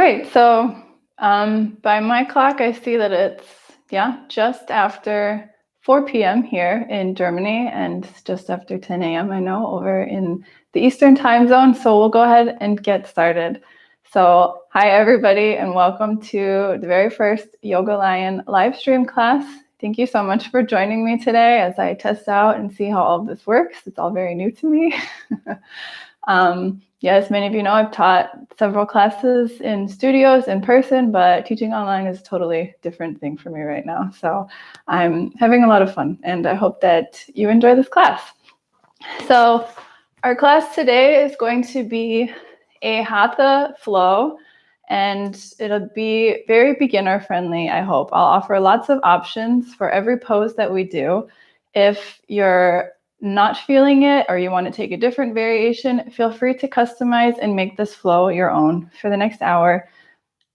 right, so by my clock, I see that it's, just after 4 p.m. here in Germany, and just after 10 a.m., I know, over in the Eastern time zone. So we'll go ahead and get started. So hi, everybody, and welcome to the very first YogaLion live stream class. Thank you so much for joining me today as I test out and see how all of this works. It's all very new to me. As many of you know, I've taught several classes in studios in person, but teaching online is a totally different thing for me right now. So I'm having a lot of fun, and I hope that you enjoy this class. So our class today is going to be a Hatha flow, and it'll be very beginner friendly, I hope. I'll offer lots of options for every pose that we do. If you're not feeling it or you want to take a different variation, feel free to customize and make this flow your own. For the next hour,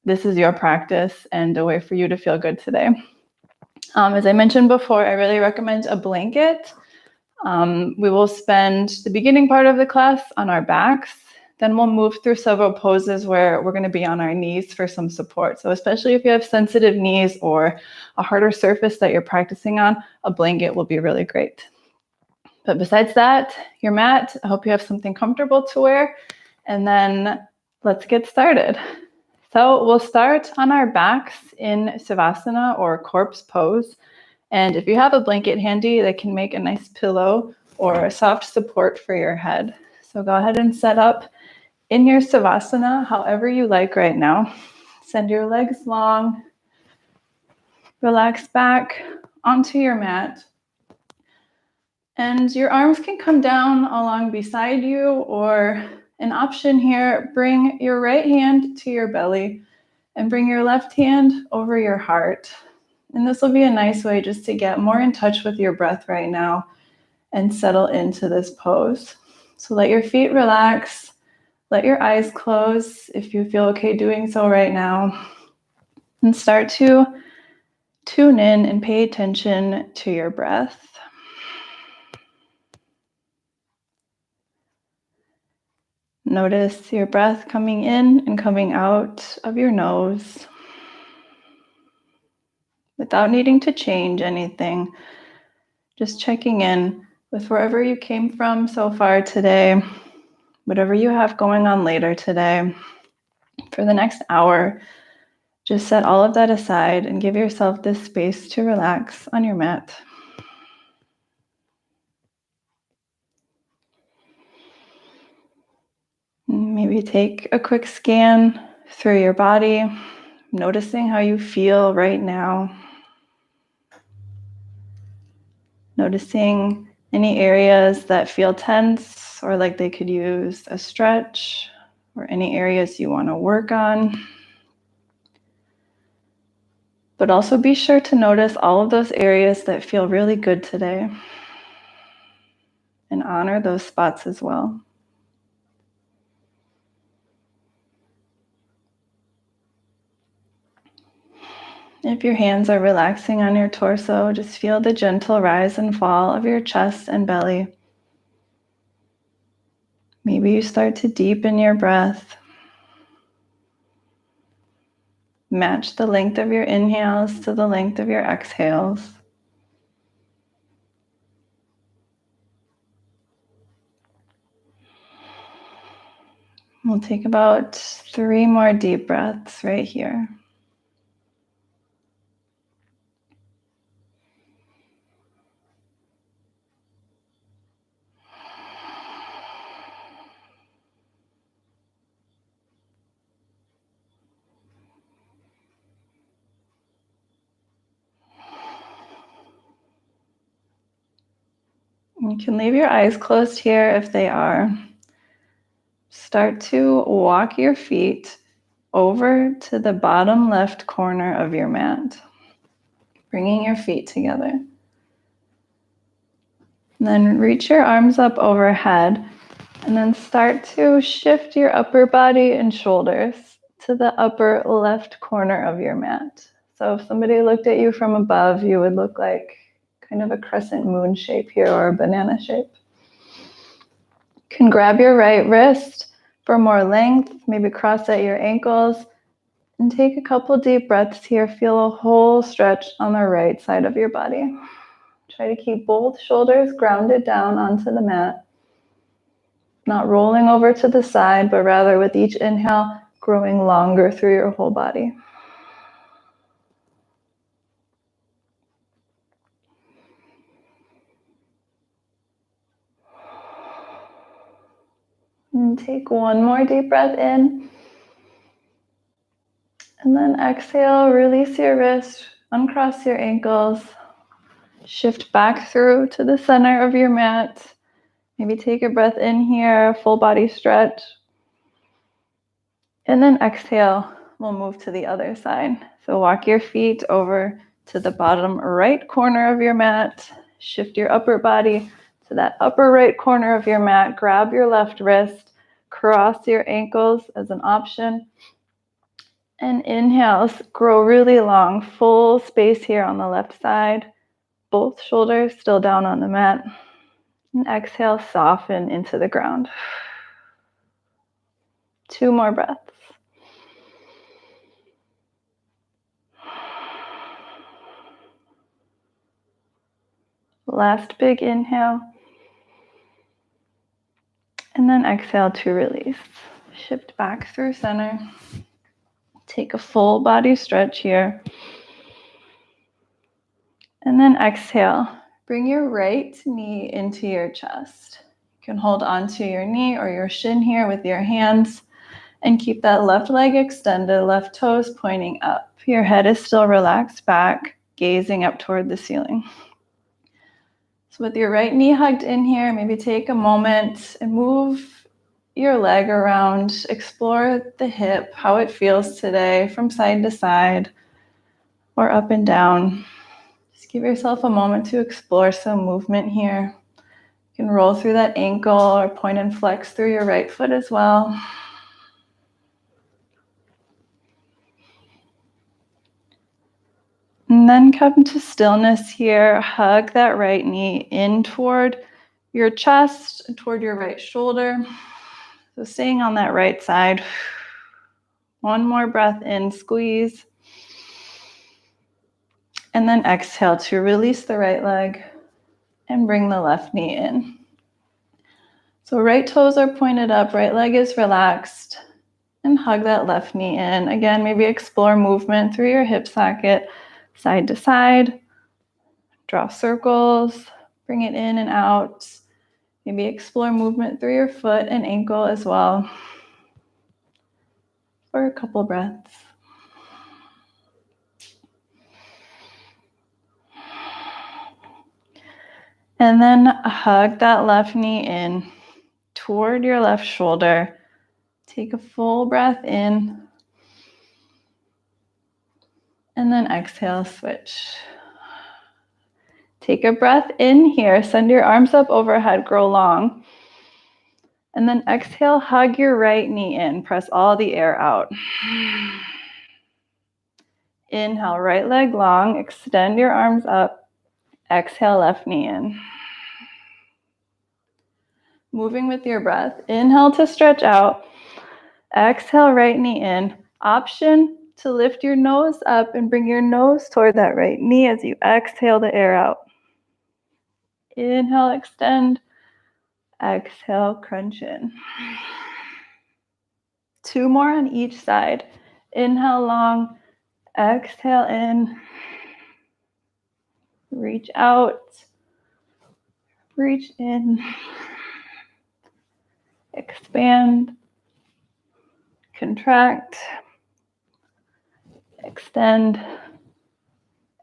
this is your practice and a way for you to feel good today. As I mentioned before, I really recommend a blanket. We will spend the beginning part of the class on our backs. Then we'll move through several poses where we're going to be on our knees for some support. So especially if you have sensitive knees or a harder surface that you're practicing on, a blanket will be really great. But besides that, your mat, I hope you have something comfortable to wear. And then let's get started. So we'll start on our backs in Savasana or corpse pose. And if you have a blanket handy, that can make a nice pillow or a soft support for your head. So go ahead and set up in your Savasana however you like right now. Send your legs long. Relax back onto your mat. And your arms can come down along beside you, or an option here, bring your right hand to your belly and bring your left hand over your heart. And this will be a nice way just to get more in touch with your breath right now and settle into this pose. So let your feet relax. Let your eyes close if you feel okay doing so right now. And start to tune in and pay attention to your breath. Notice your breath coming in and coming out of your nose without needing to change anything. Just checking in with wherever you came from so far today, whatever you have going on later today. For the next hour, just set all of that aside and give yourself this space to relax on your mat. Maybe take a quick scan through your body, noticing how you feel right now. Noticing any areas that feel tense or like they could use a stretch, or any areas you want to work on. But also be sure to notice all of those areas that feel really good today, and honor those spots as well. If your hands are relaxing on your torso, just feel the gentle rise and fall of your chest and belly. Maybe you start to deepen your breath. Match the length of your inhales to the length of your exhales. We'll take about 3 more deep breaths right here. You can leave your eyes closed here if they are. Start to walk your feet over to the bottom left corner of your mat, bringing your feet together. And then reach your arms up overhead, and then start to shift your upper body and shoulders to the upper left corner of your mat. So if somebody looked at you from above, you would look like kind of a crescent moon shape here, or a banana shape. You can grab your right wrist for more length, maybe cross at your ankles, And take a couple deep breaths here. Feel a whole stretch on the right side of your body. Try to keep both shoulders grounded down onto the mat. Not rolling over to the side, but rather with each inhale, growing longer through your whole body. And take one more deep breath in. And then exhale, release your wrist, uncross your ankles. Shift back through to the center of your mat. Maybe take a breath in here, full body stretch. And then exhale, we'll move to the other side. So walk your feet over to the bottom right corner of your mat. Shift your upper body to that upper right corner of your mat. Grab your left wrist, cross your ankles as an option. And inhale, grow really long, full space here on the left side. Both shoulders still down on the mat. And exhale, soften into the ground. 2 more breaths. Last big inhale. And then exhale to release. Shift back through center. Take a full body stretch here. And then exhale. Bring your right knee into your chest. You can hold onto your knee or your shin here with your hands and keep that left leg extended, left toes pointing up. Your head is still relaxed back, gazing up toward the ceiling. So with your right knee hugged in here, maybe take a moment and move your leg around. Explore the hip, how it feels today from side to side or up and down. Just give yourself a moment to explore some movement here. You can roll through that ankle or point and flex through your right foot as well. And then come to stillness here. Hug that right knee in toward your chest, toward your right shoulder. So staying on that right side. One more breath in, squeeze. And then exhale to release the right leg and bring the left knee in. So right toes are pointed up, right leg is relaxed. And hug that left knee in. Again, maybe explore movement through your hip socket, side to side. Draw circles, bring it in and out. Maybe explore movement through your foot and ankle as well. For a couple breaths. And then hug that left knee in toward your left shoulder. Take a full breath in. And then exhale, switch. Take a breath in here. Send your arms up overhead, grow long. And then exhale, hug your right knee in. Press all the air out. Inhale, right leg long. Extend your arms up. Exhale, left knee in. Moving with your breath. Inhale to stretch out. Exhale, right knee in. Option to lift your nose up and bring your nose toward that right knee as you exhale the air out. Inhale, extend. Exhale, crunch in. 2 more on each side. Inhale long. Exhale in. Reach out. Reach in. Expand. Contract. Extend.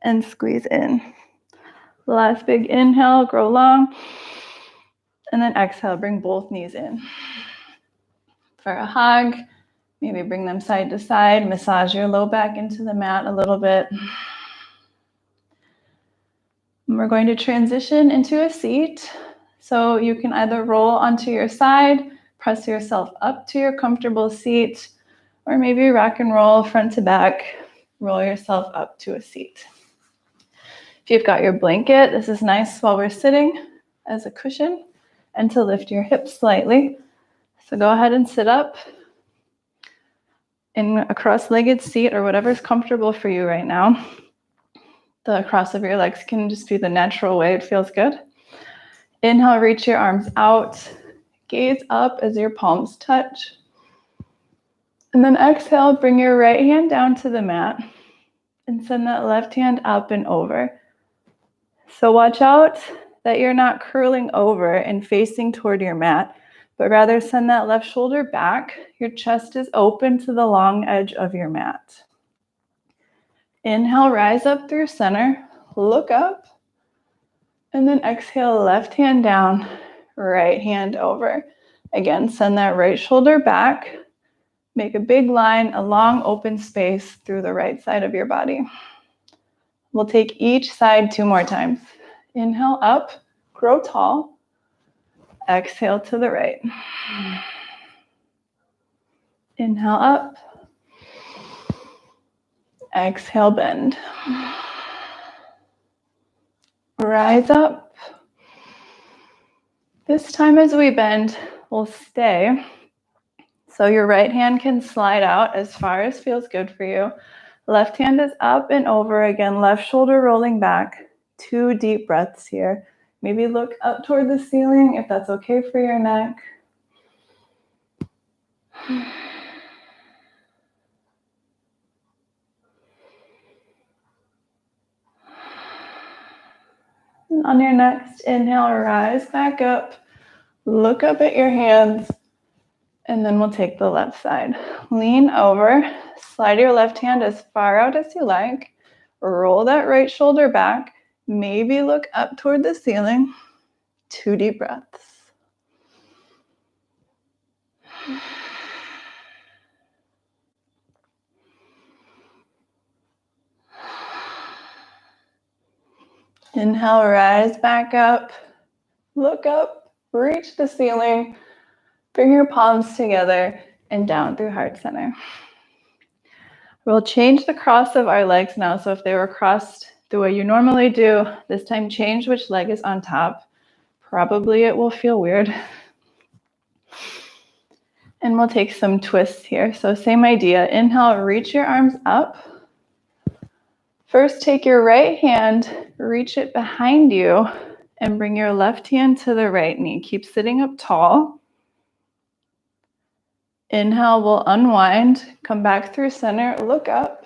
And squeeze in. Last big inhale, grow long. And then exhale, bring both knees in. For a hug, maybe bring them side to side. Massage your low back into the mat a little bit. And we're going to transition into a seat. So you can either roll onto your side, press yourself up to your comfortable seat, or maybe rock and roll front to back, roll yourself up to a seat. If you've got your blanket, this is nice while we're sitting as a cushion and to lift your hips slightly. So go ahead and sit up. in a cross-legged seat or whatever's comfortable for you right now. The cross of your legs can just be the natural way it feels good. Inhale, reach your arms out. Gaze up as your palms touch. And then exhale, bring your right hand down to the mat and send that left hand up and over. So watch out that you're not curling over and facing toward your mat, but rather send that left shoulder back. Your chest is open to the long edge of your mat. Inhale, rise up through center, look up, and then exhale, left hand down, right hand over. Again, send that right shoulder back. Make a big line, a long open space through the right side of your body. We'll take each side 2 more times. Inhale up, grow tall. Exhale to the right. Inhale up. Exhale, bend. Rise up. This time as we bend, we'll stay. So your right hand can slide out as far as feels good for you. Left hand is up and over. Again, left shoulder rolling back. 2 deep breaths here. Maybe look up toward the ceiling if that's okay for your neck. And on your next inhale, rise back up. Look up at your hands. And then we'll take the left side. Lean over. Slide your left hand as far out as you like. Roll that right shoulder back. Maybe look up toward the ceiling. 2 deep breaths. Inhale, rise back up. Look up, reach the ceiling. Bring your palms together and down through heart center. We'll change the cross of our legs now. So if they were crossed the way you normally do, this time change which leg is on top. Probably it will feel weird. And we'll take some twists here. So same idea. Inhale, reach your arms up. First, take your right hand, reach it behind you, and bring your left hand to the right knee. Keep sitting up tall. Inhale, we'll unwind, come back through center, look up.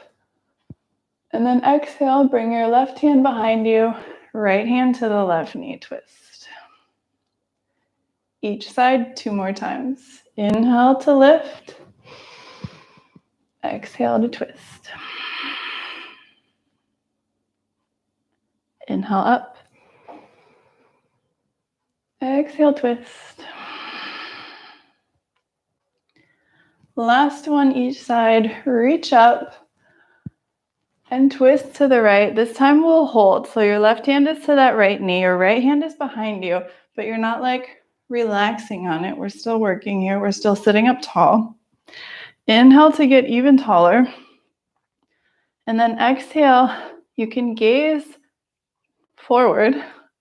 And then exhale, bring your left hand behind you, right hand to the left knee, twist. Each side 2 more times. Inhale to lift. Exhale to twist. Inhale up. Exhale, twist. Last one each side. Reach up and twist to the right. This time we'll hold. So your left hand is to that right knee. Your right hand is behind you, but you're not like relaxing on it. We're still working here. We're still sitting up tall. Inhale to get even taller. And then exhale, you can gaze forward,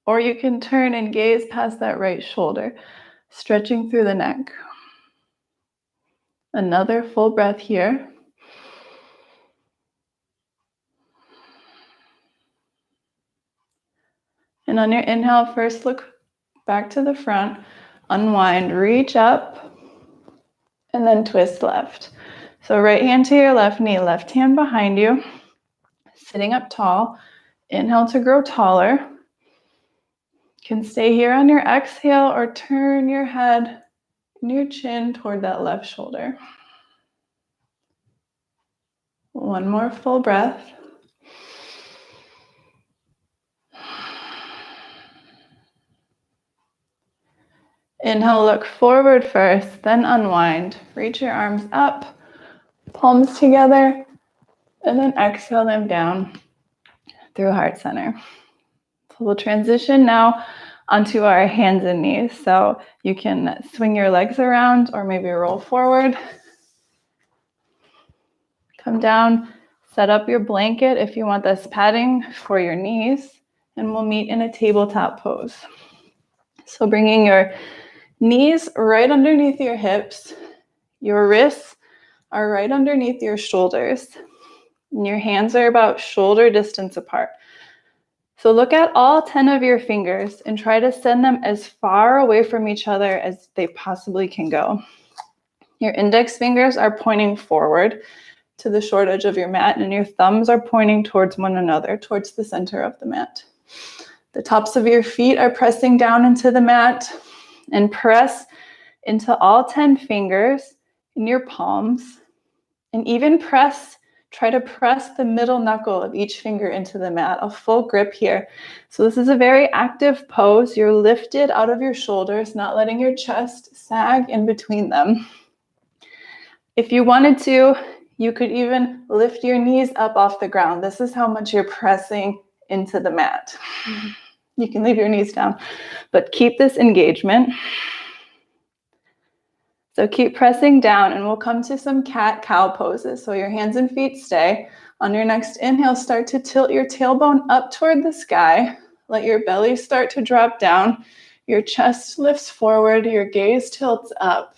or you can turn and gaze past that right shoulder, stretching through the neck. Another full breath here. And on your inhale, first look back to the front, unwind, reach up, and then twist left. So right hand to your left knee, left hand behind you, sitting up tall. Inhale to grow taller. You can stay here on your exhale or turn your head and your chin toward that left shoulder. One more full breath. Inhale, look forward first, then unwind. Reach your arms up, palms together, and then exhale them down through heart center. So we'll transition now onto our hands and knees. So you can swing your legs around or maybe roll forward. Come down, set up your blanket if you want this padding for your knees, and we'll meet in a tabletop pose. So bringing your knees right underneath your hips, your wrists are right underneath your shoulders, and your hands are about shoulder distance apart. So look at all 10 of your fingers and try to send them as far away from each other as they possibly can go. Your index fingers are pointing forward to the short edge of your mat, and your thumbs are pointing towards one another, towards the center of the mat. The tops of your feet are pressing down into the mat, and press into all 10 fingers in your palms, and even try to press the middle knuckle of each finger into the mat, a full grip here. So this is a very active pose. You're lifted out of your shoulders, not letting your chest sag in between them. If you wanted to, you could even lift your knees up off the ground. This is how much you're pressing into the mat. You can leave your knees down, but keep this engagement. So keep pressing down, and we'll come to some cat-cow poses. So your hands and feet stay. On your next inhale, start to tilt your tailbone up toward the sky. Let your belly start to drop down. Your chest lifts forward. Your gaze tilts up.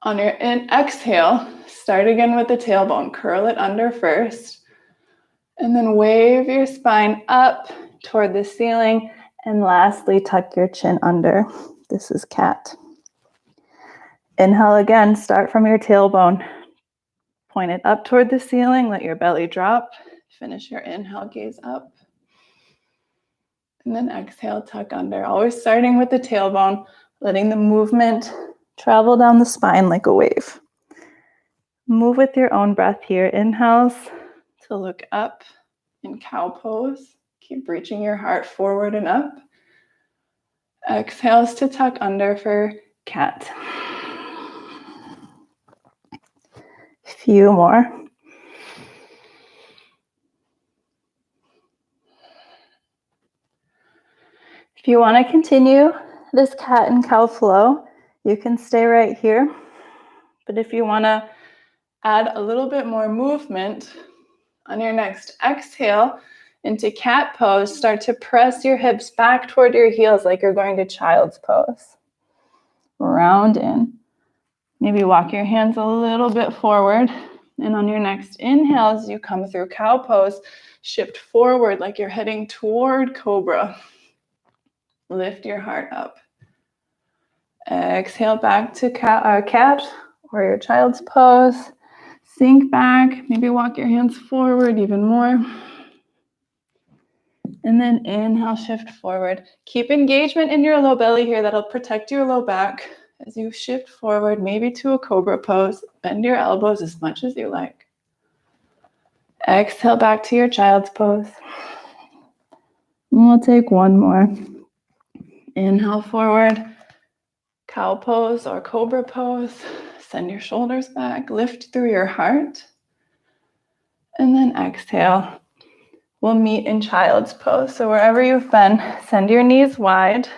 On your exhale, start again with the tailbone. Curl it under first. And then wave your spine up toward the ceiling. And lastly, tuck your chin under. This is cat. Inhale again, start from your tailbone. Point it up toward the ceiling, let your belly drop. Finish your inhale, gaze up. And then exhale, tuck under. Always starting with the tailbone, letting the movement travel down the spine like a wave. Move with your own breath here. Inhales to look up in cow pose. Keep reaching your heart forward and up. Exhales to tuck under for cat. Few more. If you want to continue this cat and cow flow, you can stay right here. But if you want to add a little bit more movement, on your next exhale into cat pose, start to press your hips back toward your heels like you're going to child's pose. Round in. Maybe walk your hands a little bit forward. And on your next inhale, as you come through cow pose, shift forward like you're heading toward cobra. Lift your heart up. Exhale back to cat or your child's pose. Sink back. Maybe walk your hands forward even more. And then inhale, shift forward. Keep engagement in your low belly here. That'll protect your low back as you shift forward, maybe to a cobra pose. Bend your elbows as much as you like. Exhale back to your child's pose. And we'll take one more. Inhale forward, cow pose or cobra pose. Send your shoulders back, lift through your heart. And then exhale. We'll meet in child's pose. So wherever you've been, send your knees wide.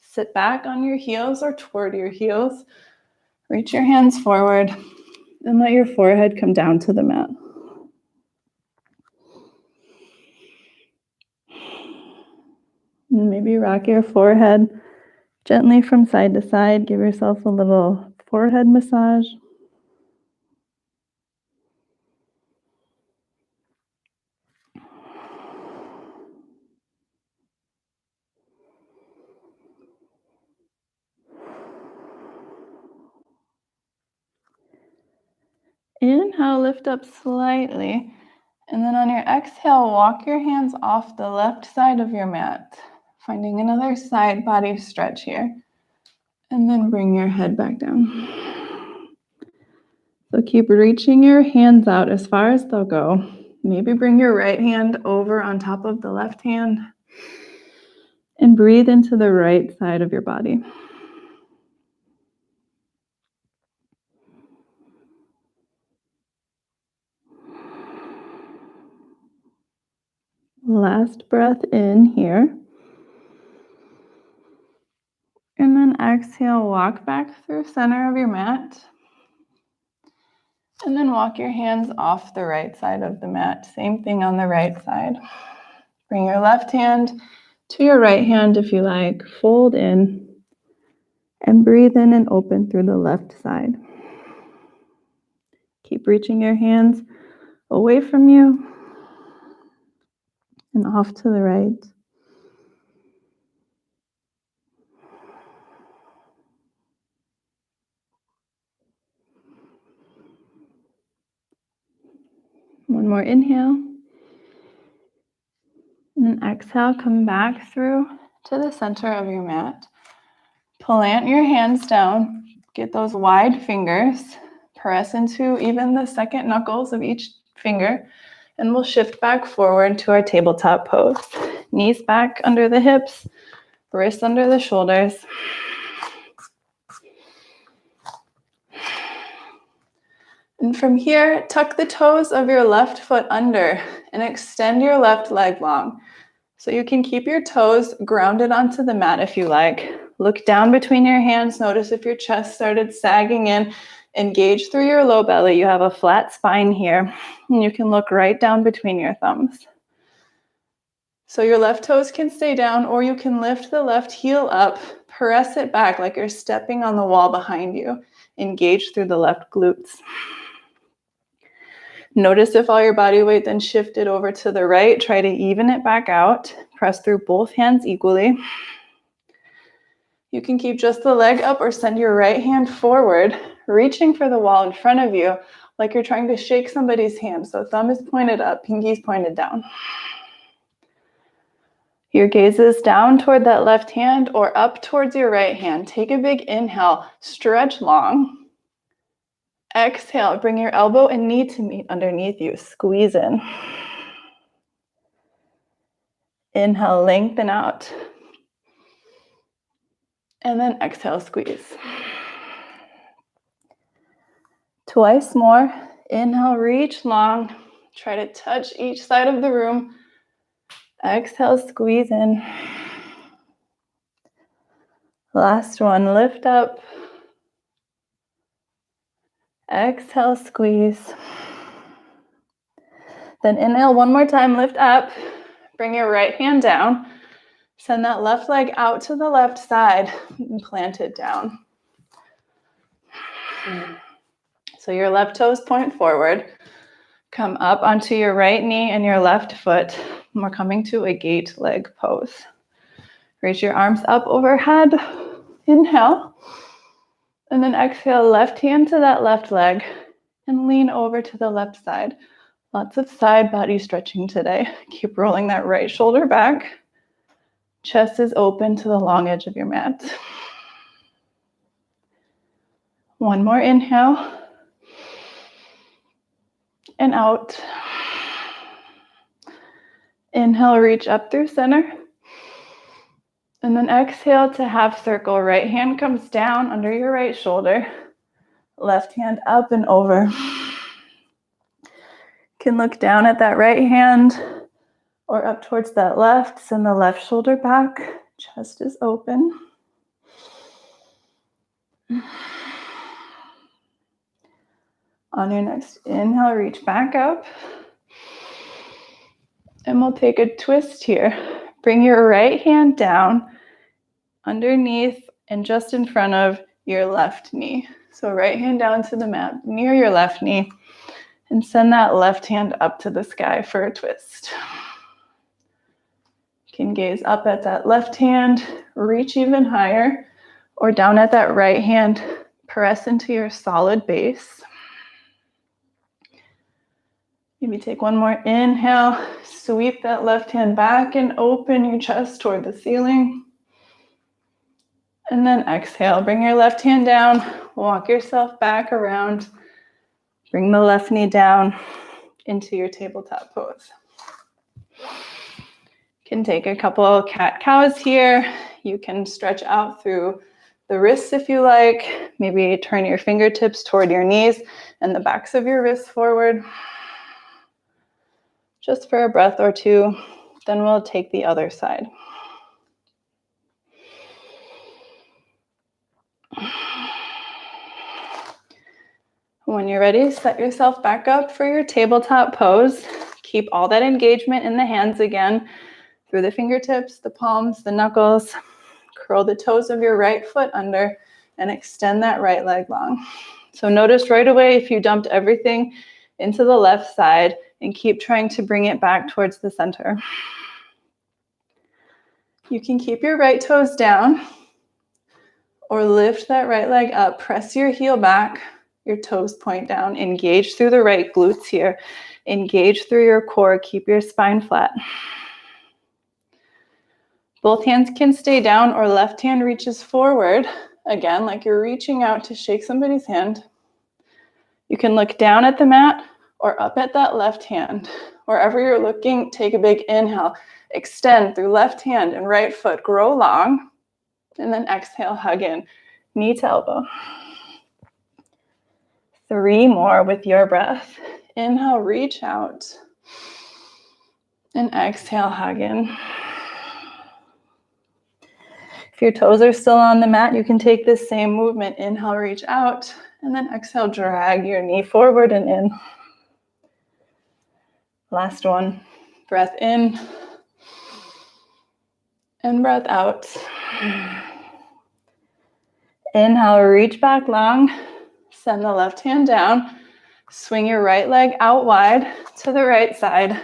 Sit back on your heels or toward your heels. Reach your hands forward and let your forehead come down to the mat. And maybe rock your forehead gently from side to side. Give yourself a little forehead massage. Inhale, lift up slightly. And then on your exhale, walk your hands off the left side of your mat, finding another side body stretch here. And then bring your head back down. So keep reaching your hands out as far as they'll go. Maybe bring your right hand over on top of the left hand. And breathe into the right side of your body. Last breath in here. And then exhale, walk back through center of your mat. And then walk your hands off the right side of the mat. Same thing on the right side. Bring your left hand to your right hand if you like. Fold in and breathe in and open through the left side. Keep reaching your hands away from you and off to the right. One more inhale. And then exhale, come back through to the center of your mat. Plant your hands down. Get those wide fingers. Press into even the second knuckles of each finger. And we'll shift back forward to our tabletop pose. Knees back under the hips, wrists under the shoulders. And from here, tuck the toes of your left foot under and extend your left leg long. So you can keep your toes grounded onto the mat if you like. Look down between your hands. Notice if your chest started sagging in. Engage through your low belly. You have a flat spine here. And you can look right down between your thumbs. So your left toes can stay down, or you can lift the left heel up, press it back like you're stepping on the wall behind you. Engage through the left glutes. Notice if all your body weight then shifted over to the right. Try to even it back out. Press through both hands equally. You can keep just the leg up or send your right hand forward, reaching for the wall in front of you like you're trying to shake somebody's hand. So thumb is pointed up, pinky is pointed down. Your gaze is down toward that left hand or up towards your right hand. Take a big inhale, stretch long. Exhale, bring your elbow and knee to meet underneath you. Squeeze in. Inhale, lengthen out. And then exhale, squeeze. Twice more. Inhale, reach long. Try to touch each side of the room. Exhale, squeeze in. Last one, lift up. Exhale, squeeze. Then inhale one more time, lift up. Bring your right hand down. Send that left leg out to the left side and plant it down. So your left toes point forward. Come up onto your right knee and your left foot. And we're coming to a gate leg pose. Raise your arms up overhead. Inhale. And then exhale, left hand to that left leg and lean over to the left side. Lots of side body stretching today. Keep rolling that right shoulder back. Chest is open to the long edge of your mat. One more inhale. And out. Inhale, reach up through center. And then exhale to half circle. Right hand comes down under your right shoulder. Left hand up and over. You can look down at that right hand or up towards that left. Send the left shoulder back. Chest is open. On your next inhale, reach back up. And we'll take a twist here. Bring your right hand down underneath and just in front of your left knee. So right hand down to the mat near your left knee. And send that left hand up to the sky for a twist. You can gaze up at that left hand, reach even higher, or down at that right hand, press into your solid base. Maybe take one more inhale, sweep that left hand back and open your chest toward the ceiling. And then exhale, bring your left hand down, walk yourself back around. Bring the left knee down into your tabletop pose. You can take a couple cat-cows here. You can stretch out through the wrists if you like. Maybe turn your fingertips toward your knees and the backs of your wrists forward. Just for a breath or two. Then we'll take the other side. When you're ready, set yourself back up for your tabletop pose. Keep all that engagement in the hands again, through the fingertips, the palms, the knuckles. Curl the toes of your right foot under and extend that right leg long. So notice right away if you dumped everything into the left side, and keep trying to bring it back towards the center. You can keep your right toes down or lift that right leg up. Press your heel back, your toes point down. Engage through the right glutes here. Engage through your core. Keep your spine flat. Both hands can stay down or left hand reaches forward. Again, like you're reaching out to shake somebody's hand. You can look down at the mat or up at that left hand. Wherever you're looking, take a big inhale. Extend through left hand and right foot. Grow long. And then exhale, hug in. Knee to elbow. 3 more with your breath. Inhale, reach out. And exhale, hug in. If your toes are still on the mat, you can take this same movement. Inhale, reach out. And then exhale, drag your knee forward and in. Last one. Breath in. And breath out. Inhale, reach back long. Send the left hand down. Swing your right leg out wide to the right side.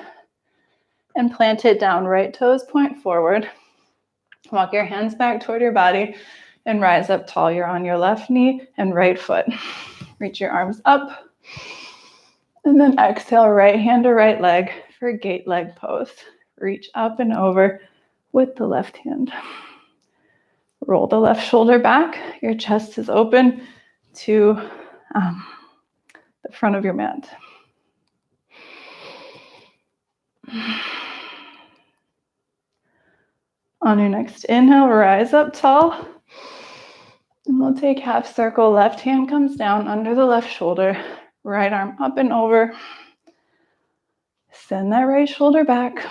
And plant it down. Right toes point forward. Walk your hands back toward your body and rise up tall. You're on your left knee and right foot. Reach your arms up. And then exhale, right hand to right leg for gate leg pose. Reach up and over with the left hand. Roll the left shoulder back. Your chest is open to the front of your mat. On your next inhale, rise up tall. And we'll take half circle. Left hand comes down under the left shoulder. Right arm up and over. Send that right shoulder back.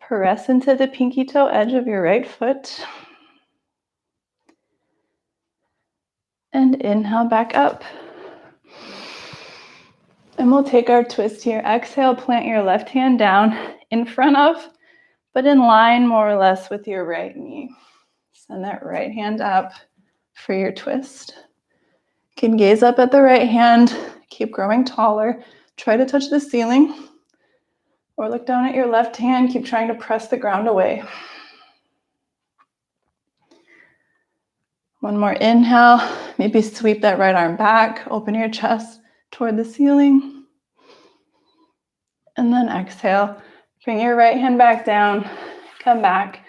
Press into the pinky toe edge of your right foot. And inhale back up. And we'll take our twist here. Exhale, plant your left hand down in front of, but in line more or less with your right knee. Send that right hand up for your twist. You can gaze up at the right hand. Keep growing taller. Try to touch the ceiling. Or look down at your left hand. Keep trying to press the ground away. One more inhale. Maybe sweep that right arm back. Open your chest toward the ceiling. And then exhale. Bring your right hand back down. Come back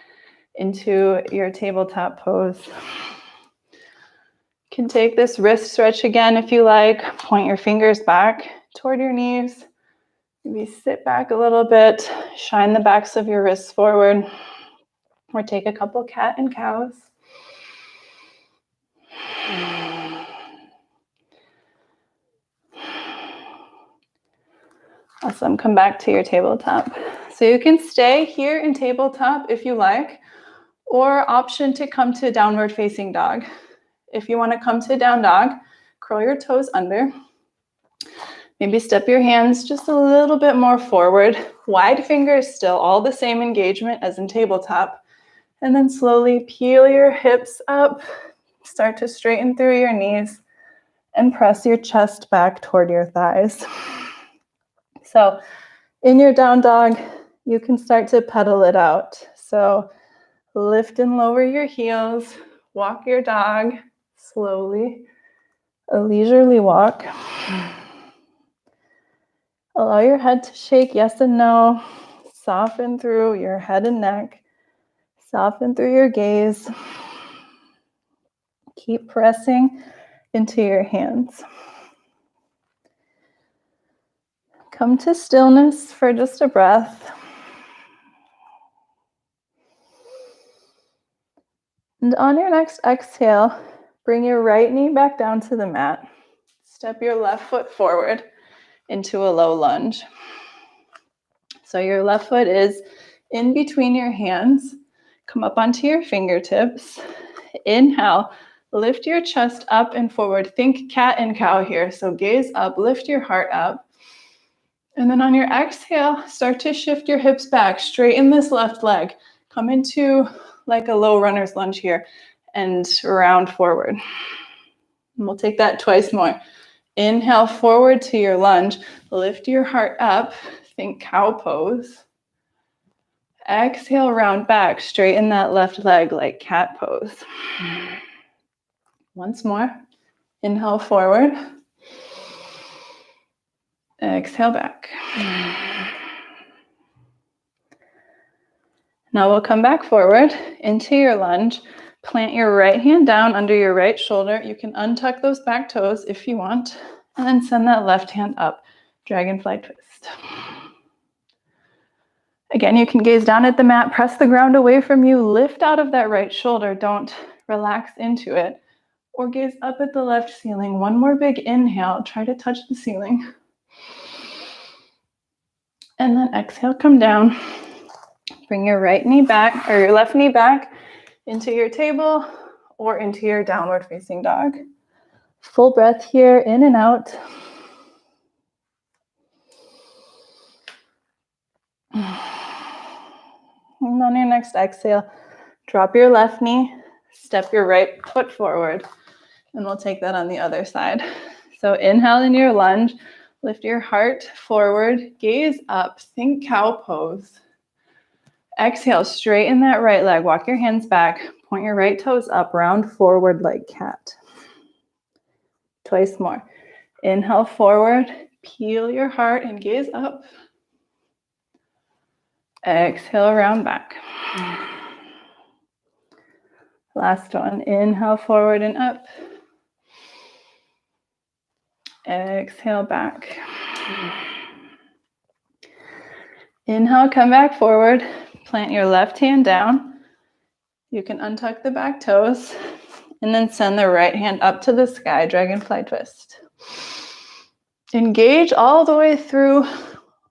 into your tabletop pose. You can take this wrist stretch again if you like. Point your fingers back toward your knees. Maybe sit back a little bit. Shine the backs of your wrists forward. Or take a couple cat and cows. Awesome. Come back to your tabletop. So you can stay here in tabletop if you like, or option to come to downward facing dog. If you want to come to down dog, curl your toes under. Maybe step your hands just a little bit more forward. Wide fingers still, all the same engagement as in tabletop. And then slowly peel your hips up. Start to straighten through your knees and press your chest back toward your thighs. So in your down dog, you can start to pedal it out. So lift and lower your heels. Walk your dog slowly. A leisurely walk. Allow your head to shake yes and no. Soften through your head and neck. Soften through your gaze. Keep pressing into your hands. Come to stillness for just a breath. And on your next exhale, bring your right knee back down to the mat. Step your left foot forward into a low lunge. So your left foot is in between your hands. Come up onto your fingertips. Inhale, lift your chest up and forward. Think cat and cow here. So gaze up, lift your heart up. And then on your exhale, start to shift your hips back. Straighten this left leg. Come into like a low runner's lunge here and round forward. And we'll take that twice more. Inhale forward to your lunge. Lift your heart up. Think cow pose. Exhale, round back. Straighten that left leg like cat pose. Once more. Inhale forward. Exhale back. Now we'll come back forward into your lunge. Plant your right hand down under your right shoulder. You can untuck those back toes if you want, and then send that left hand up. Dragonfly twist. Again, you can gaze down at the mat, press the ground away from you, lift out of that right shoulder. Don't relax into it. Or gaze up at the left ceiling. One more big inhale. Try to touch the ceiling. And then exhale, come down. Bring your right knee back, or your left knee back into your table or into your downward facing dog. Full breath here, in and out. And on your next exhale, drop your left knee, step your right foot forward, and we'll take that on the other side. So inhale in your lunge, lift your heart forward, gaze up, think cow pose. Exhale, straighten that right leg, walk your hands back, point your right toes up, round forward like cat. Twice more. Inhale forward, peel your heart and gaze up. Exhale, round back. Last one. Inhale forward and up. Exhale back. Inhale, come back forward. Plant your left hand down. You can untuck the back toes and then send the right hand up to the sky, dragonfly twist. Engage all the way through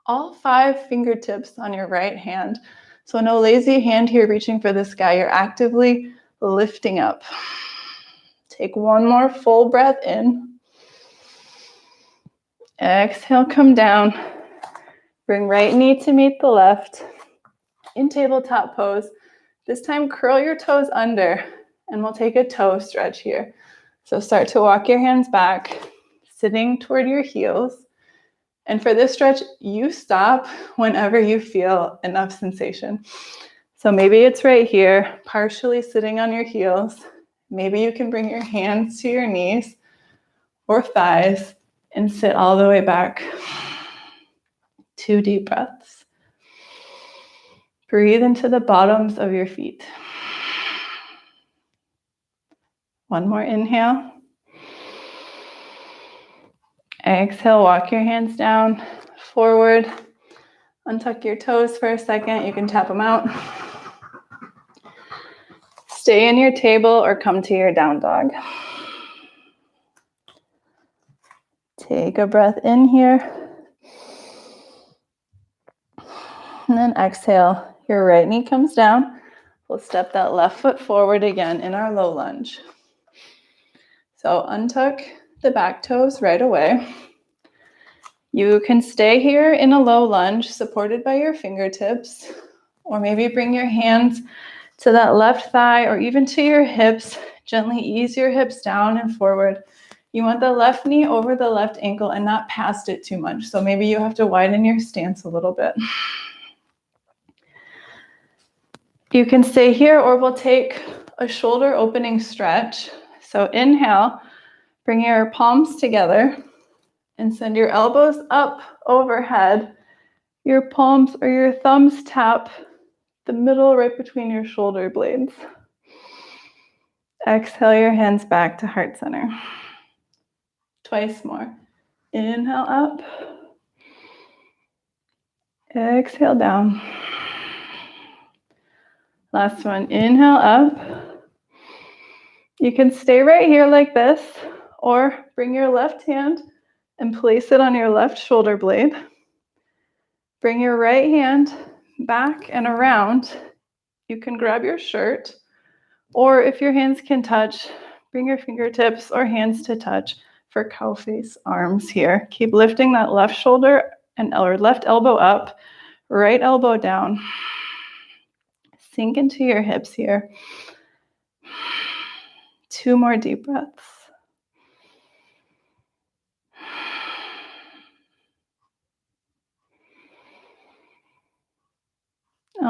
all 5 fingertips on your right hand. So no lazy hand here reaching for the sky. You're actively lifting up. Take one more full breath in. Exhale, come down. Bring right knee to meet the left. In tabletop pose. This time, curl your toes under, and we'll take a toe stretch here. So start to walk your hands back, sitting toward your heels. And for this stretch, you stop whenever you feel enough sensation. So maybe it's right here, partially sitting on your heels. Maybe you can bring your hands to your knees or thighs and sit all the way back. 2 deep breaths. Breathe into the bottoms of your feet. One more inhale. Exhale, walk your hands down, forward. Untuck your toes for a second. You can tap them out. Stay in your table or come to your down dog. Take a breath in here. And then exhale. Your right knee comes down. We'll step that left foot forward again in our low lunge. So untuck the back toes right away. You can stay here in a low lunge supported by your fingertips, or maybe bring your hands to that left thigh or even to your hips. Gently ease your hips down and forward. You want the left knee over the left ankle and not past it too much. So maybe you have to widen your stance a little bit. You can stay here, or we'll take a shoulder opening stretch. So inhale, bring your palms together and send your elbows up overhead. Your palms or your thumbs tap the middle right between your shoulder blades. Exhale your hands back to heart center. Twice more. Inhale up. Exhale down. Last one. Inhale up. You can stay right here like this, or bring your left hand and place it on your left shoulder blade. Bring your right hand back and around. You can grab your shirt, or if your hands can touch, bring your fingertips or hands to touch for cow face arms here. Keep lifting that left shoulder or left elbow up, right elbow down. Sink into your hips here. 2 more deep breaths.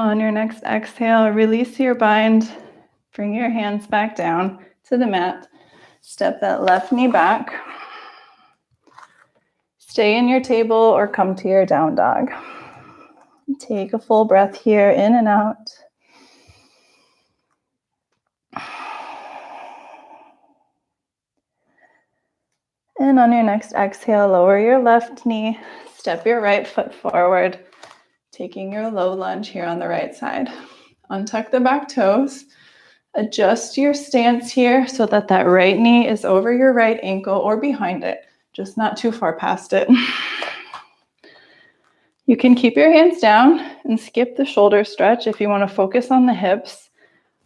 On your next exhale, release your bind. Bring your hands back down to the mat. Step that left knee back. Stay in your table or come to your down dog. Take a full breath here, in and out. And on your next exhale, lower your left knee, step your right foot forward, taking your low lunge here on the right side. Untuck the back toes. Adjust your stance here so that that right knee is over your right ankle or behind it, just not too far past it. You can keep your hands down and skip the shoulder stretch if you want to focus on the hips,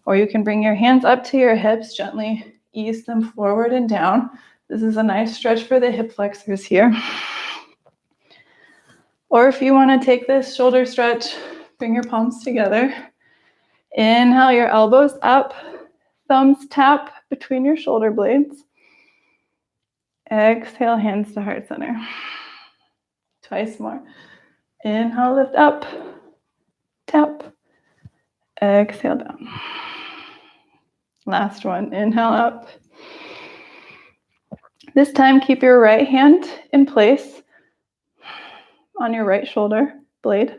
or you can bring your hands up to your hips, gently ease them forward and down. This is a nice stretch for the hip flexors here. Or if you want to take this shoulder stretch, bring your palms together. Inhale your elbows up, thumbs tap between your shoulder blades. Exhale, hands to heart center. Twice more. Inhale, lift up, tap. Exhale down. Last one, inhale up. This time, keep your right hand in place on your right shoulder blade.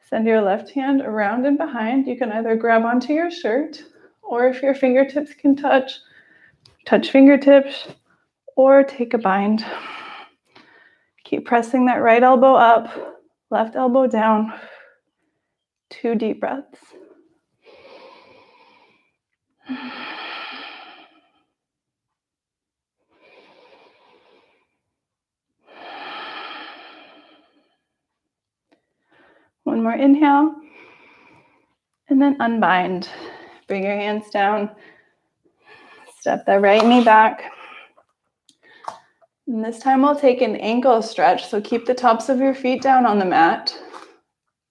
Send your left hand around and behind. You can either grab onto your shirt, or if your fingertips can touch fingertips, or take a bind. Keep pressing that right elbow up, left elbow down. 2 deep breaths. One more inhale, and then unbind. Bring your hands down, step that right knee back. And this time we'll take an ankle stretch, so keep the tops of your feet down on the mat.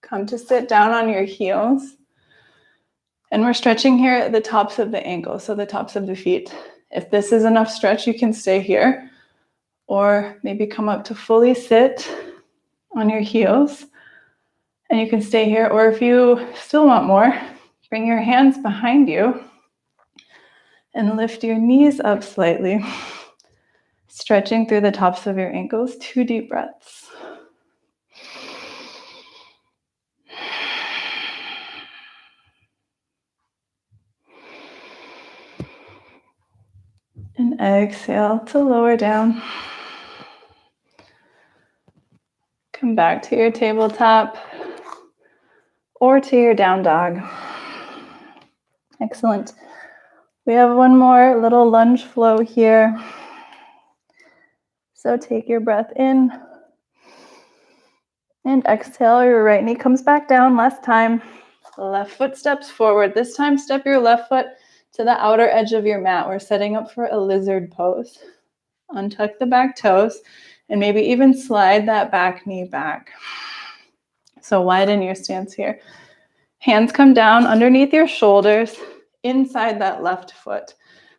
Come to sit down on your heels. And we're stretching here at the tops of the ankles, so the tops of the feet. If this is enough stretch, you can stay here, or maybe come up to fully sit on your heels. And you can stay here, or if you still want more, bring your hands behind you and lift your knees up slightly, stretching through the tops of your ankles. 2 deep breaths. And exhale to lower down. Come back to your tabletop or to your down dog. Excellent. We have one more little lunge flow here. So take your breath in and exhale. Your right knee comes back down. Last time, left foot steps forward. This time, step your left foot to the outer edge of your mat. We're setting up for a lizard pose. Untuck the back toes and maybe even slide that back knee back. So widen your stance here. Hands come down underneath your shoulders, inside that left foot.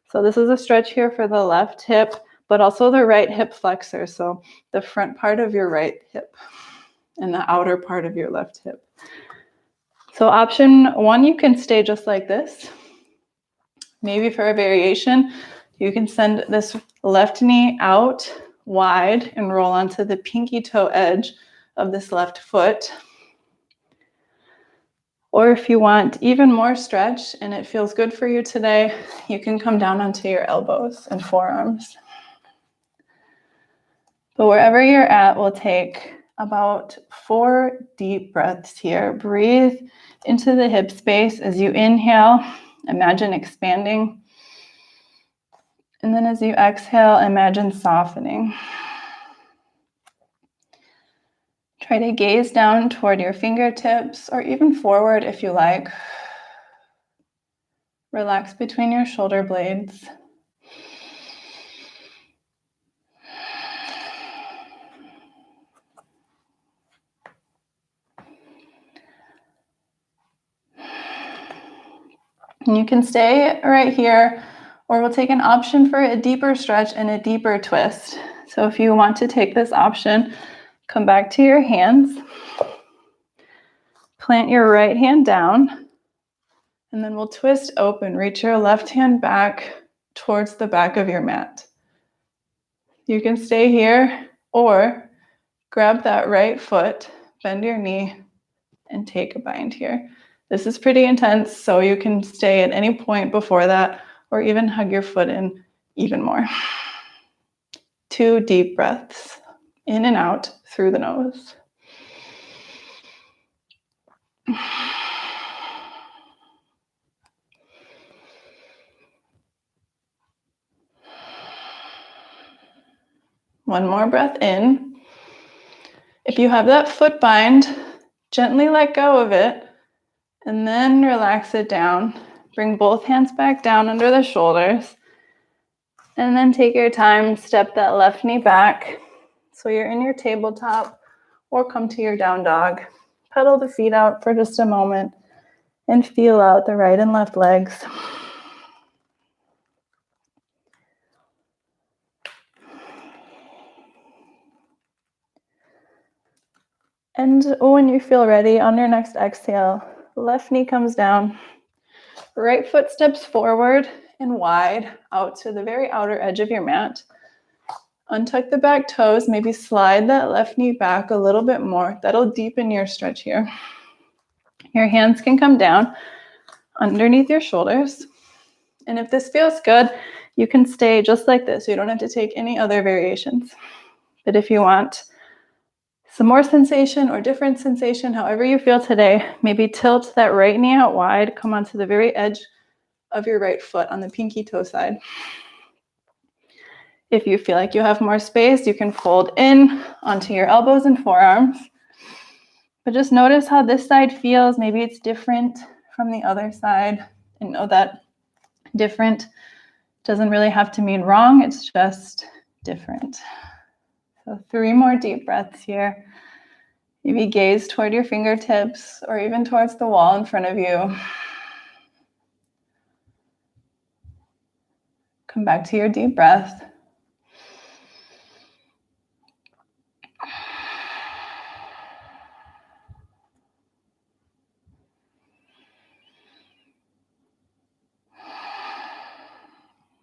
So this is a stretch here for the left hip, but also the right hip flexor. So the front part of your right hip and the outer part of your left hip. So option 1, you can stay just like this. Maybe for a variation, you can send this left knee out wide and roll onto the pinky toe edge of this left foot. Or if you want even more stretch and it feels good for you today, you can come down onto your elbows and forearms. But wherever you're at, we'll take about 4 deep breaths here. Breathe into the hip space as you inhale. Imagine expanding. And then as you exhale, imagine softening. Try to gaze down toward your fingertips or even forward if you like. Relax between your shoulder blades. And you can stay right here, or we'll take an option for a deeper stretch and a deeper twist. So if you want to take this option, come back to your hands. Plant your right hand down, and then we'll twist open. Reach your left hand back towards the back of your mat. You can stay here or grab that right foot, bend your knee, and take a bind here. This is pretty intense, so you can stay at any point before that or even hug your foot in even more. 2 deep breaths in and out through the nose. One more breath in. If you have that foot bind, gently let go of it and then relax it down. Bring both hands back down under the shoulders. And then take your time, step that left knee back. So you're in your tabletop or come to your down dog. Pedal the feet out for just a moment and feel out the right and left legs. And when you feel ready, on your next exhale, left knee comes down, right foot steps forward and wide out to the very outer edge of your mat. Untuck the back toes, maybe slide that left knee back a little bit more. That'll deepen your stretch here. Your hands can come down underneath your shoulders. And if this feels good, you can stay just like this. You don't have to take any other variations. But if you want some more sensation or different sensation, however you feel today, maybe tilt that right knee out wide, come onto the very edge of your right foot on the pinky toe side. If you feel like you have more space, you can fold in onto your elbows and forearms. But just notice how this side feels. Maybe it's different from the other side. And know that different doesn't really have to mean wrong. It's just different. So 3 more deep breaths here. Maybe gaze toward your fingertips or even towards the wall in front of you. Come back to your deep breath.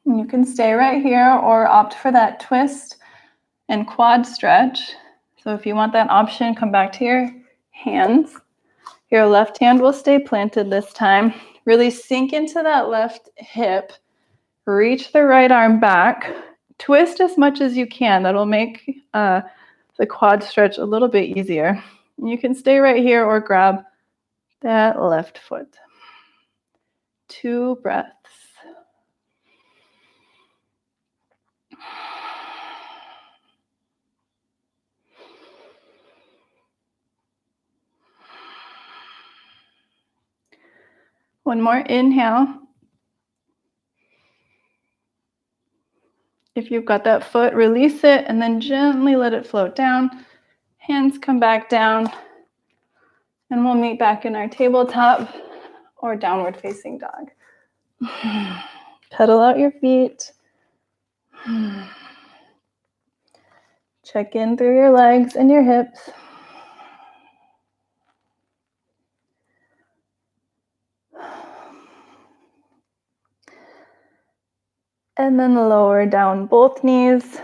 And you can stay right here or opt for that twist and quad stretch. So if you want that option, come back to your hands. Your left hand will stay planted this time. Really sink into that left hip. Reach the right arm back. Twist as much as you can. That'll make the quad stretch a little bit easier. And you can stay right here or grab that left foot. 2 breaths. One more inhale. If you've got that foot, release it and then gently let it float down. Hands come back down. And we'll meet back in our tabletop or downward facing dog. Pedal out your feet. Check in through your legs and your hips. And then lower down both knees.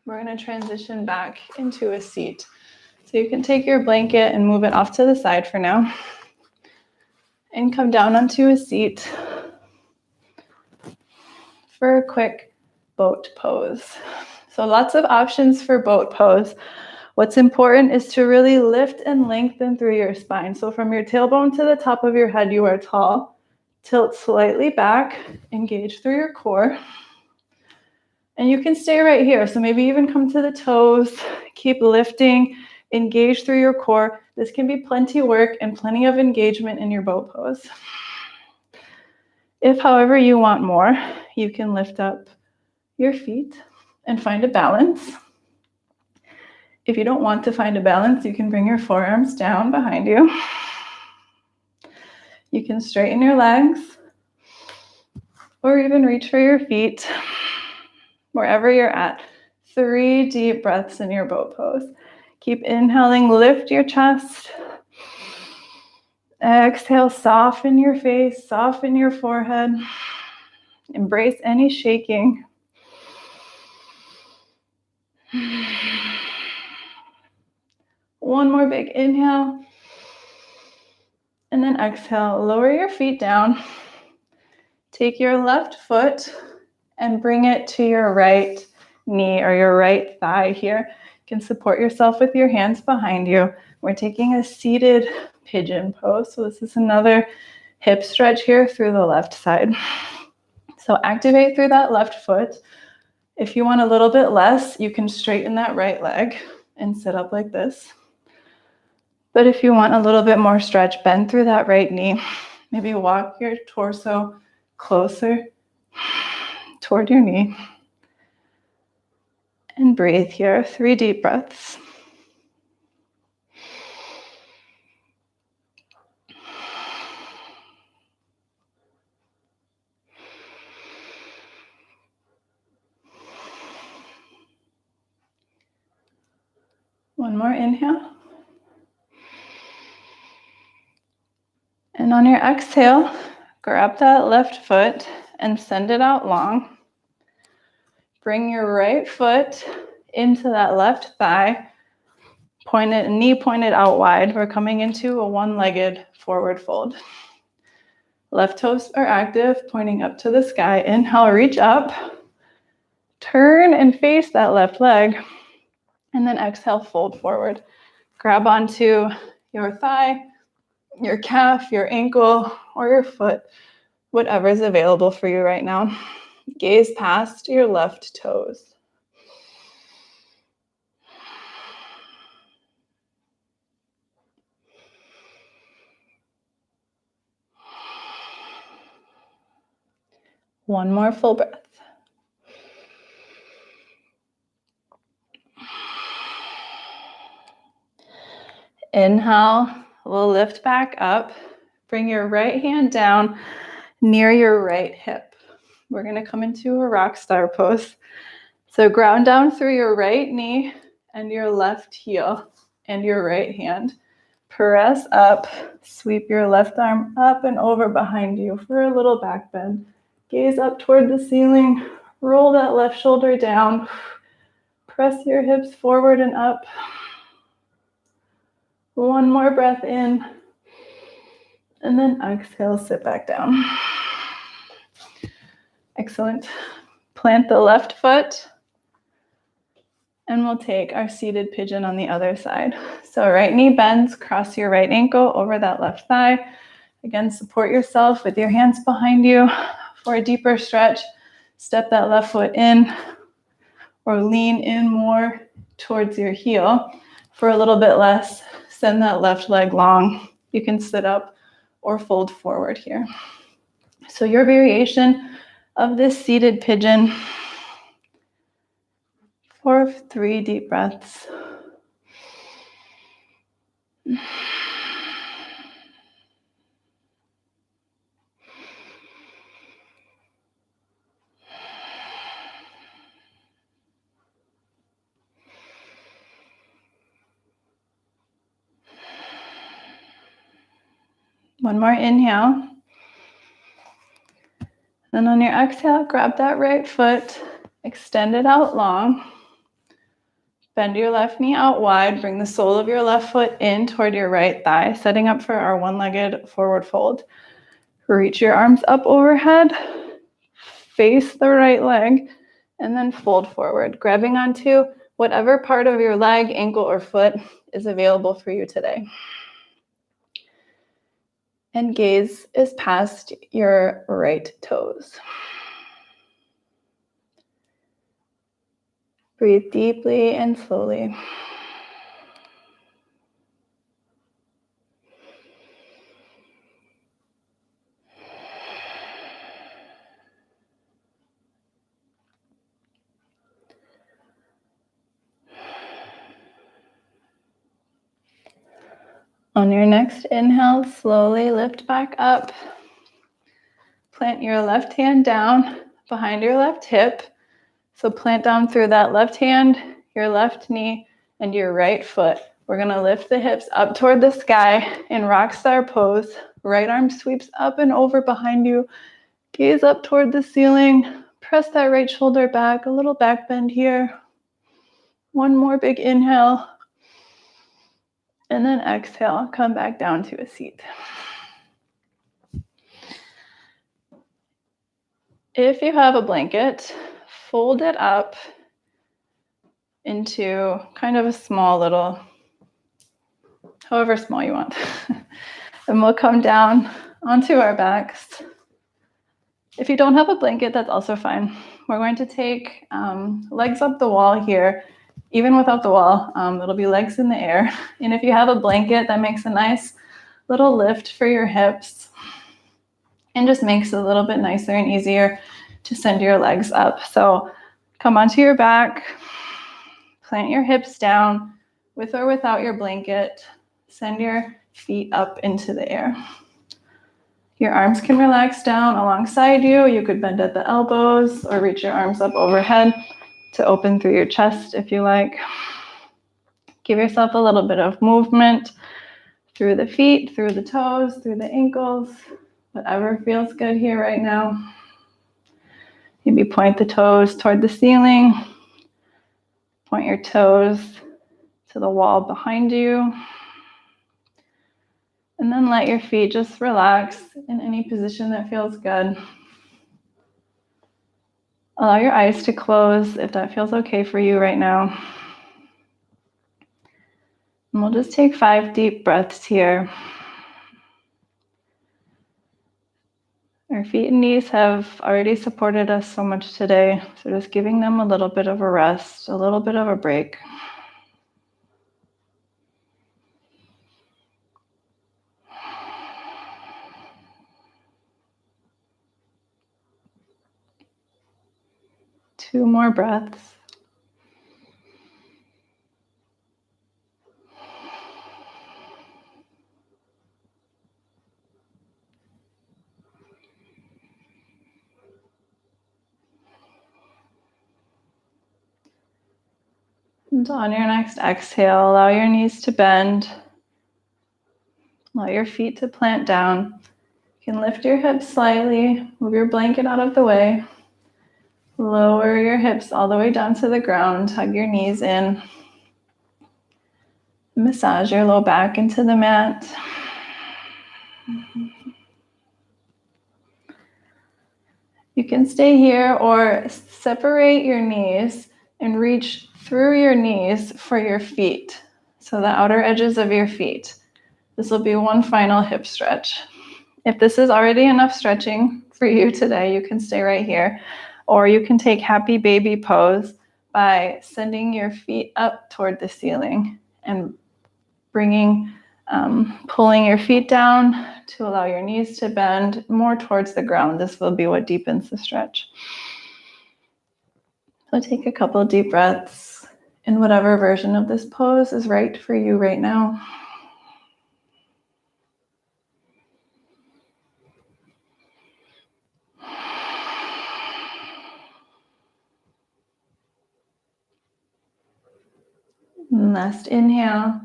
We're going to transition back into a seat. So you can take your blanket and move it off to the side for now. And come down onto a seat for a quick boat pose. So lots of options for boat pose. What's important is to really lift and lengthen through your spine. So from your tailbone to the top of your head, you are tall. Tilt slightly back, engage through your core. And you can stay right here. So maybe even come to the toes, keep lifting, engage through your core. This can be plenty work and plenty of engagement in your boat pose. If, however, you want more, you can lift up your feet and find a balance. If you don't want to find a balance, you can bring your forearms down behind you. You can straighten your legs or even reach for your feet. Wherever you're at, 3 deep breaths in your boat pose. Keep inhaling, lift your chest. Exhale, soften your face, soften your forehead. Embrace any shaking. One more big inhale. And then exhale, lower your feet down. Take your left foot and bring it to your right knee or your right thigh here. You can support yourself with your hands behind you. We're taking a seated pigeon pose. So this is another hip stretch here through the left side. So activate through that left foot. If you want a little bit less, you can straighten that right leg and sit up like this. But if you want a little bit more stretch, bend through that right knee. Maybe walk your torso closer toward your knee. And breathe here. 3 deep breaths. One more inhale. And on your exhale, grab that left foot and send it out long. Bring your right foot into that left thigh. Knee pointed out wide. We're coming into a one-legged forward fold. Left toes are active, pointing up to the sky. Inhale, reach up. Turn and face that left leg. And then exhale, fold forward. Grab onto your thigh, your calf, your ankle, or your foot, whatever is available for you right now. Gaze past your left toes. One more full breath. Inhale, we'll lift back up. Bring your right hand down near your right hip. We're going to come into a rock star pose. So ground down through your right knee and your left heel and your right hand. Press up, sweep your left arm up and over behind you for a little back bend. Gaze up toward the ceiling, roll that left shoulder down. Press your hips forward and up. One more breath in. And then exhale, sit back down. Excellent. Plant the left foot. And we'll take our seated pigeon on the other side. So right knee bends, cross your right ankle over that left thigh. Again, support yourself with your hands behind you. For a deeper stretch, step that left foot in or lean in more towards your heel. For a little bit less, send that left leg long. You can sit up or fold forward here. So your variation of this seated pigeon for 3 deep breaths. One more inhale. Then on your exhale, grab that right foot, extend it out long. Bend your left knee out wide. Bring the sole of your left foot in toward your right thigh, setting up for our one-legged forward fold. Reach your arms up overhead, face the right leg, and then fold forward, grabbing onto whatever part of your leg, ankle, or foot is available for you today. And gaze is past your right toes. Breathe deeply and slowly. On your next inhale, slowly lift back up. Plant your left hand down behind your left hip. So plant down through that left hand, your left knee, and your right foot. We're going to lift the hips up toward the sky in rock star pose. Right arm sweeps up and over behind you. Gaze up toward the ceiling. Press that right shoulder back, a little back bend here. One more big inhale. And then exhale, come back down to a seat. If you have a blanket, fold it up into kind of a small little, however small you want. And we'll come down onto our backs. If you don't have a blanket, that's also fine. We're going to take legs up the wall here. Even without the wall, it'll be legs in the air. And if you have a blanket, that makes a nice little lift for your hips and just makes it a little bit nicer and easier to send your legs up. So come onto your back, plant your hips down with or without your blanket. Send your feet up into the air. Your arms can relax down alongside you. You could bend at the elbows or reach your arms up overhead to open through your chest if you like. Give yourself a little bit of movement through the feet, through the toes, through the ankles, whatever feels good here right now. Maybe point the toes toward the ceiling. Point your toes to the wall behind you. And then let your feet just relax in any position that feels good. Allow your eyes to close if that feels okay for you right now. And we'll just take 5 deep breaths here. Our feet and knees have already supported us so much today, so just giving them a little bit of a rest, a little bit of a break. Two more breaths. And on your next exhale, allow your knees to bend. Allow your feet to plant down. You can lift your hips slightly, move your blanket out of the way. Lower your hips all the way down to the ground. Hug your knees in. Massage your low back into the mat. You can stay here or separate your knees and reach through your knees for your feet. So the outer edges of your feet. This will be one final hip stretch. If this is already enough stretching for you today, you can stay right here. Or you can take happy baby pose by sending your feet up toward the ceiling and pulling your feet down to allow your knees to bend more towards the ground. This will be what deepens the stretch. So take a couple deep breaths in whatever version of this pose is right for you right now. And last inhale.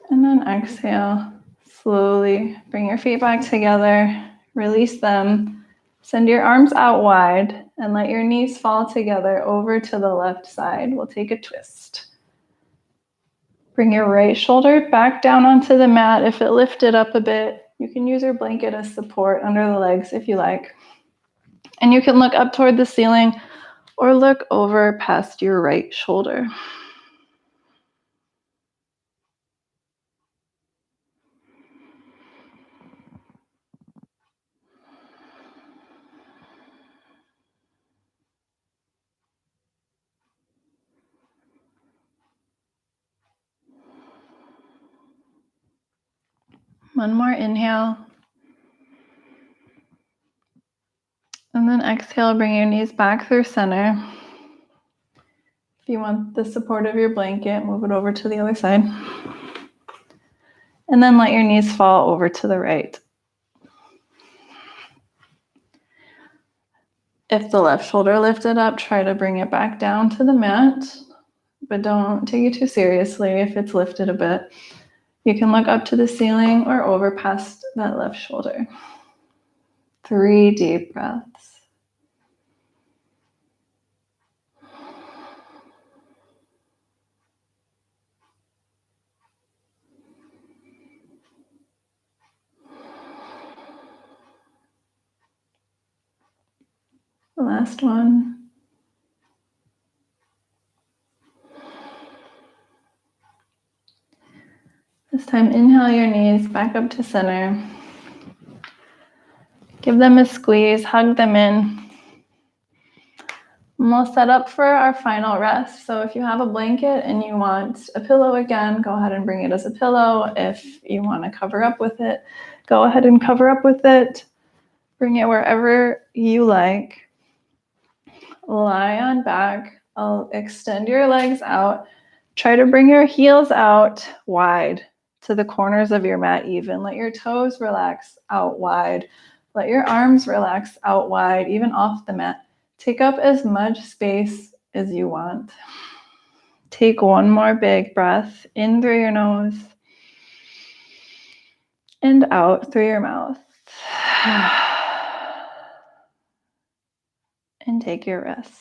And then exhale. Slowly bring your feet back together. Release them. Send your arms out wide and let your knees fall together over to the left side. We'll take a twist. Bring your right shoulder back down onto the mat. If it lifted up a bit, you can use your blanket as support under the legs if you like. And you can look up toward the ceiling or look over past your right shoulder. One more inhale. And then exhale, bring your knees back through center. If you want the support of your blanket, move it over to the other side. And then let your knees fall over to the right. If the left shoulder lifted up, try to bring it back down to the mat. but don't take it too seriously if it's lifted a bit. You can look up to the ceiling or over past that left shoulder. 3 deep breaths. The last one. This time, inhale your knees back up to center. Give them a squeeze, hug them in. And we'll set up for our final rest. So if you have a blanket and you want a pillow again, go ahead and bring it as a pillow. If you want to cover up with it, go ahead and cover up with it. Bring it wherever you like. Lie on back. I'll extend your legs out. Try to bring your heels out wide to the corners of your mat even. Let your toes relax out wide. Let your arms relax out wide, even off the mat. Take up as much space as you want. Take one more big breath in through your nose and out through your mouth. And take your rest.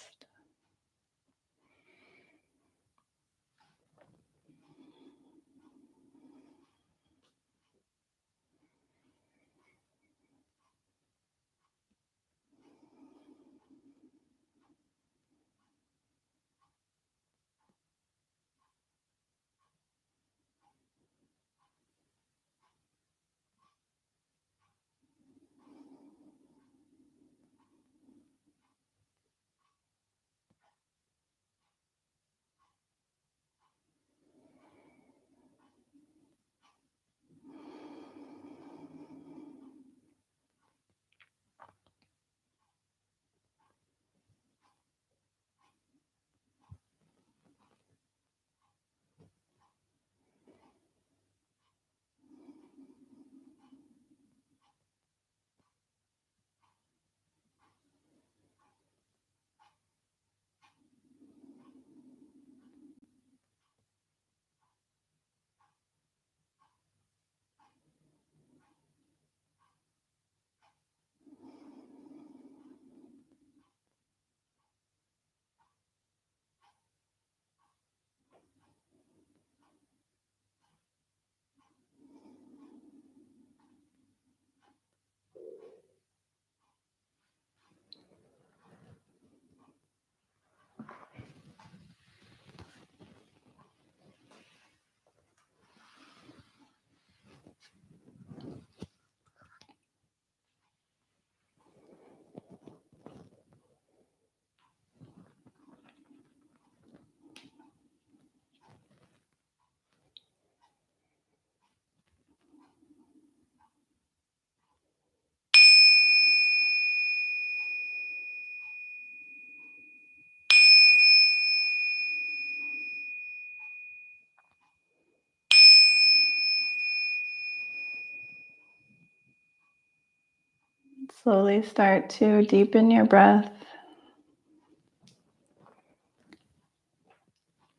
Slowly start to deepen your breath.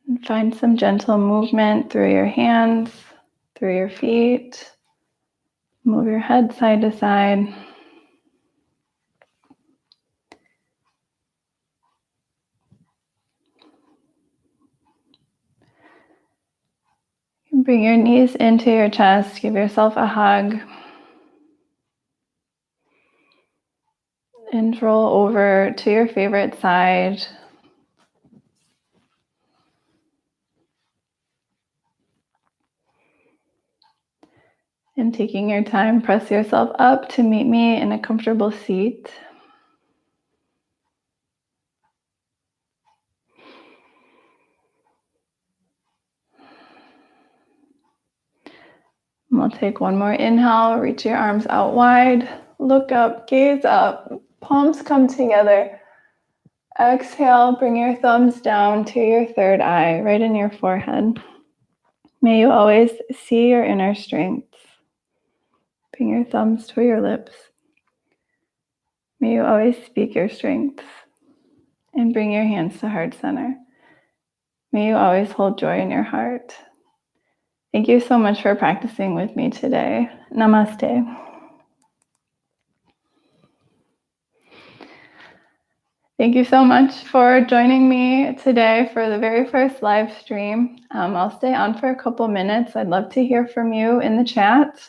And find some gentle movement through your hands, through your feet. Move your head side to side. Bring your knees into your chest. Give yourself a hug. And roll over to your favorite side. And taking your time, press yourself up to meet me in a comfortable seat. And we'll take one more inhale, reach your arms out wide, look up, gaze up, palms come together. Exhale, bring your thumbs down to your third eye, right in your forehead. May you always see your inner strength. Bring your thumbs to your lips. May you always speak your strengths. And bring your hands to heart center. May you always hold joy in your heart. Thank you so much for practicing with me today. Namaste. Thank you so much for joining me today for the very first live stream. I'll stay on for a couple minutes. I'd love to hear from you in the chat.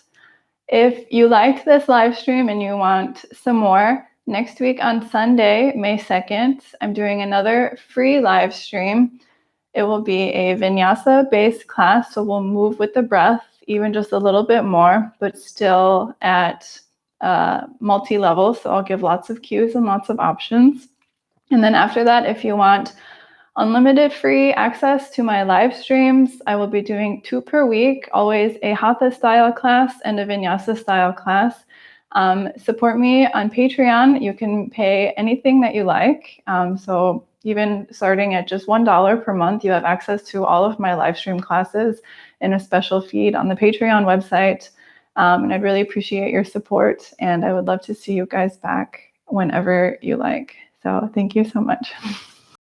If you liked this live stream and you want some more, next week on Sunday, May 2nd, I'm doing another free live stream. It will be a vinyasa-based class, so we'll move with the breath, even just a little bit more, but still at multi-level. So I'll give lots of cues and lots of options. And then after that, if you want unlimited free access to my live streams, I will be doing 2 per week, always a Hatha style class and a Vinyasa style class. Support me on Patreon. You can pay anything that you like. So even starting at just $1 per month, you have access to all of my live stream classes in a special feed on the Patreon website. And I'd really appreciate your support. And I would love to see you guys back whenever you like. So thank you so much.